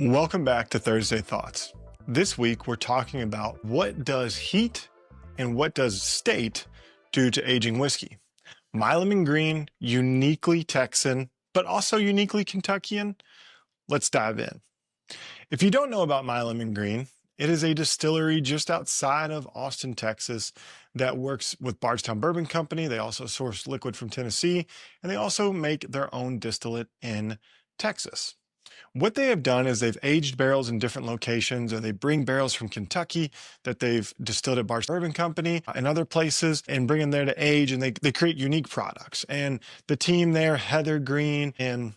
Welcome back to Thursday Thoughts. This week we're talking about what does heat and what does state do to aging whiskey. Milam Greene, uniquely Texan, but also uniquely Kentuckian. Let's dive in. If you don't know about Milam Greene, it is a distillery just outside of Austin, Texas that works with Bardstown Bourbon Company. They also source liquid from Tennessee, and they also make their own distillate in Texas. What they have done is they've aged barrels in different locations, or they bring barrels from Kentucky that they've distilled at Bardstown Bourbon Company and other places and bring them there to age, and they create unique products. And the team there, Heather Green and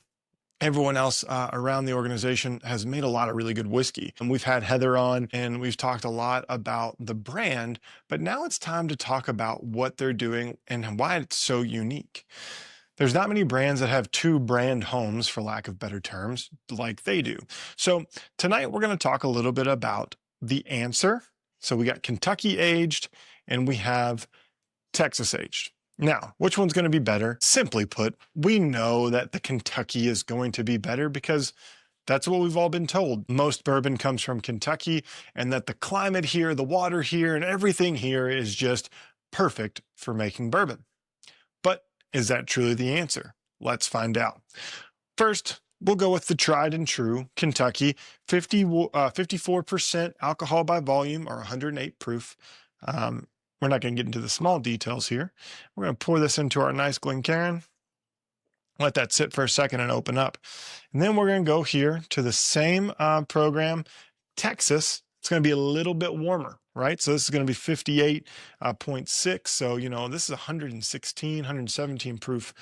everyone else around the organization, has made a lot of really good whiskey. And we've had Heather on and we've talked a lot about the brand, but now it's time to talk about what they're doing and why it's so unique. There's not many brands that have two brand homes, for lack of better terms, like they do. So tonight we're going to talk a little bit about the answer. So we got Kentucky aged and we have Texas aged. Now, which one's going to be better? Simply put, we know that the Kentucky is going to be better because that's what we've all been told. Most bourbon comes from Kentucky, and that the climate here, the water here, and everything here is just perfect for making bourbon. But is that truly the answer? Let's find out. First, we'll go with the tried and true Kentucky, 54% alcohol by volume, or 108 proof. We're not going to get into the small details here. We're going to pour this into our nice Glencairn, let that sit for a second and open up. And then we're going to go here to the same program, Texas. It's going to be a little bit warmer, right? So this is going to be 58.6. So, this is 116, 117 proof.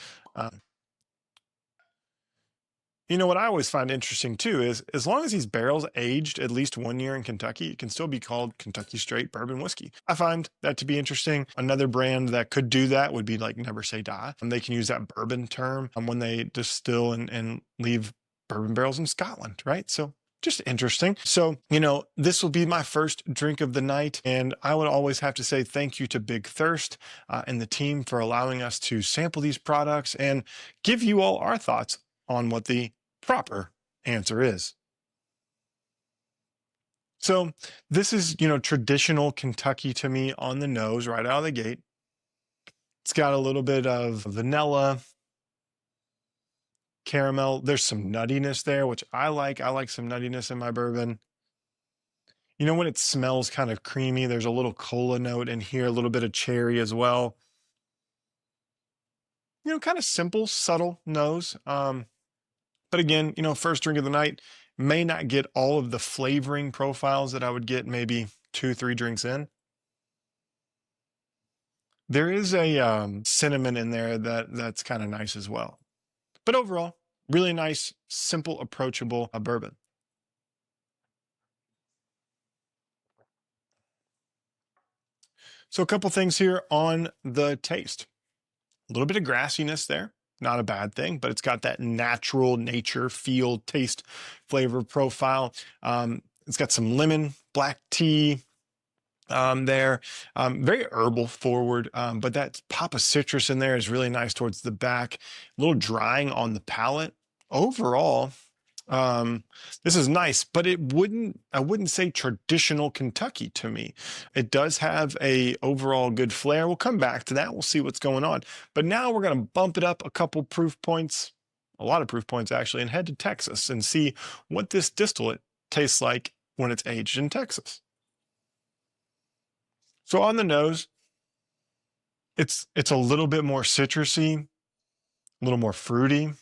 What I always find interesting too is as long as these barrels aged at least 1 year in Kentucky, it can still be called Kentucky straight bourbon whiskey. I find that to be interesting. Another brand that could do that would be like Never Say Die. And they can use that bourbon term when they distill and leave bourbon barrels in Scotland, right? So just interesting. So, this will be my first drink of the night. And I would always have to say thank you to Big Thirst and the team for allowing us to sample these products and give you all our thoughts on what the proper answer is. So this is, traditional Kentucky to me on the nose right out of the gate. It's got a little bit of vanilla, caramel. There's some nuttiness there, which I like. I like some nuttiness in my bourbon. When it smells kind of creamy, there's a little cola note in here, a little bit of cherry as well. Kind of simple, subtle nose. But again, first drink of the night, may not get all of the flavoring profiles that I would get maybe 2-3 drinks in. There is a cinnamon in there that's kind of nice as well. But overall, really nice, simple, approachable bourbon. So a couple things here on the taste. A little bit of grassiness there. Not a bad thing, but it's got that natural nature feel, taste, flavor profile. It's got some lemon, black tea there, very herbal forward, but that pop of citrus in there is really nice towards the back. A little drying on the palate. Overall, this is nice, but I wouldn't say traditional Kentucky to me. It does have a overall good flair. We'll come back to that. We'll see what's going on. But now we're going to bump it up a couple proof points, a lot of proof points actually, and head to Texas and see what this distillate tastes like when it's aged in Texas. So on the nose, it's a little bit more citrusy, a little more fruity.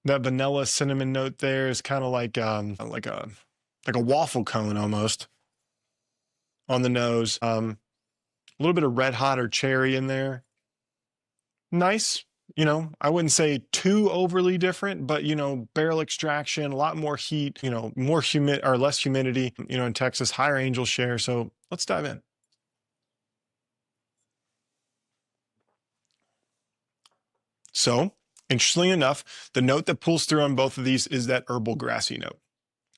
That vanilla cinnamon note there is kind of like a waffle cone almost on the nose. A little bit of red hot or cherry in there. Nice. I wouldn't say too overly different, but barrel extraction, a lot more heat, more humid or less humidity, in Texas, higher angel share. So let's dive in. So interestingly enough, the note that pulls through on both of these is that herbal grassy note.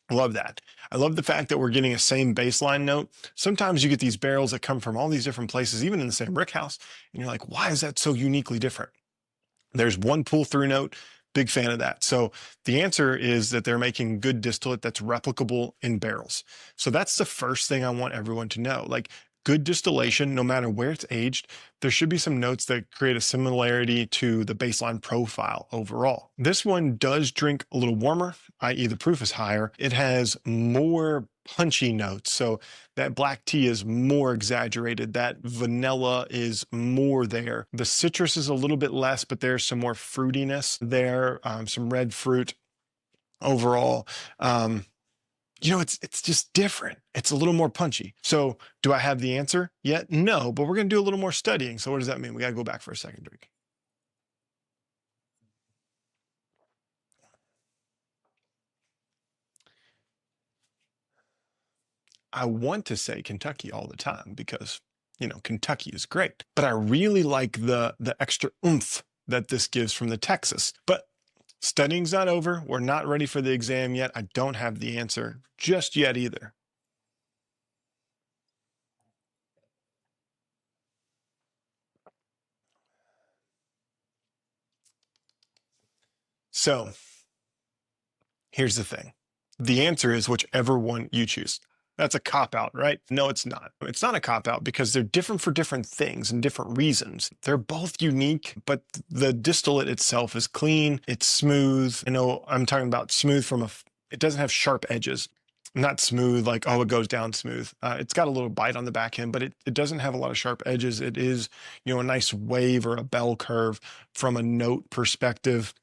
I love that. I love the fact that we're getting a same baseline note. Sometimes you get these barrels that come from all these different places, even in the same rick house, and you're like, why is that so uniquely different? There's one pull through note, Big fan of that. So the answer is that they're making good distillate that's replicable in barrels. So that's the first thing I want everyone to know. Like, good distillation, no matter where it's aged, there should be some notes that create a similarity to the baseline profile overall. This one does drink a little warmer, i.e. the proof is higher. It has more punchy notes. So that black tea is more exaggerated. That vanilla is more there. The citrus is a little bit less, but there's some more fruitiness there, some red fruit overall. It's just different. It's a little more punchy. So do I have the answer yet? No, but we're going to do a little more studying. So what does that mean? We got to go back for a second drink. I want to say Kentucky all the time because, Kentucky is great, but I really like the extra oomph that this gives from the Texas. But studying's not over. We're not ready for the exam yet. I don't have the answer just yet either. So here's the thing. The answer is whichever one you choose. That's a cop-out, right? No, it's not. It's not a cop-out because they're different for different things and different reasons. They're both unique, but the distillate itself is clean. It's smooth. I'm talking about smooth it doesn't have sharp edges. Not smooth like, oh, it goes down smooth. It's got a little bite on the back end, but it doesn't have a lot of sharp edges. It is, a nice wave or a bell curve from a note perspective.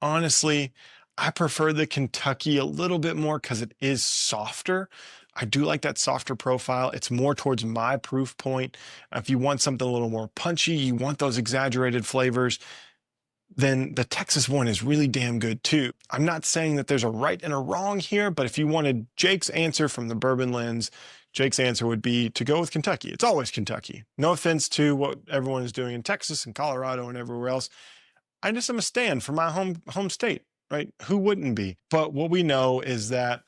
Honestly, I prefer the Kentucky a little bit more because it is softer. I do like that softer profile. It's more towards my proof point. If you want something a little more punchy, you want those exaggerated flavors, then the Texas one is really damn good too. I'm not saying that there's a right and a wrong here, but if you wanted Jake's answer from the Bourbon Lens, Jake's answer would be to go with Kentucky. It's always Kentucky. No offense to what everyone is doing in Texas and Colorado and everywhere else. I just am a stand for my home state, right? Who wouldn't be? But what we know is that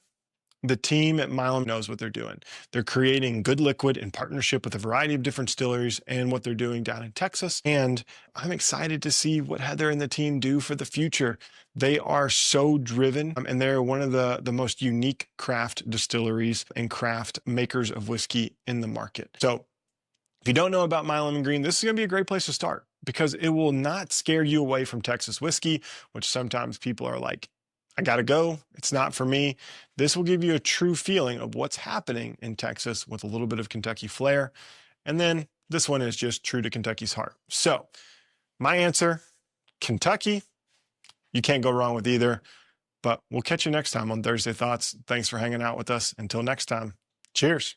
the team at Milam knows what they're doing. They're creating good liquid in partnership with a variety of different distilleries and what they're doing down in Texas. And I'm excited to see what Heather and the team do for the future. They are so driven, and they're one of the most unique craft distilleries and craft makers of whiskey in the market. So if you don't know about Milam Greene, this is going to be a great place to start because it will not scare you away from Texas whiskey, which sometimes people are like, I got to go. It's not for me. This will give you a true feeling of what's happening in Texas with a little bit of Kentucky flair. And then this one is just true to Kentucky's heart. So my answer, Kentucky. You can't go wrong with either, but we'll catch you next time on Thursday Thoughts. Thanks for hanging out with us. Until next time, cheers.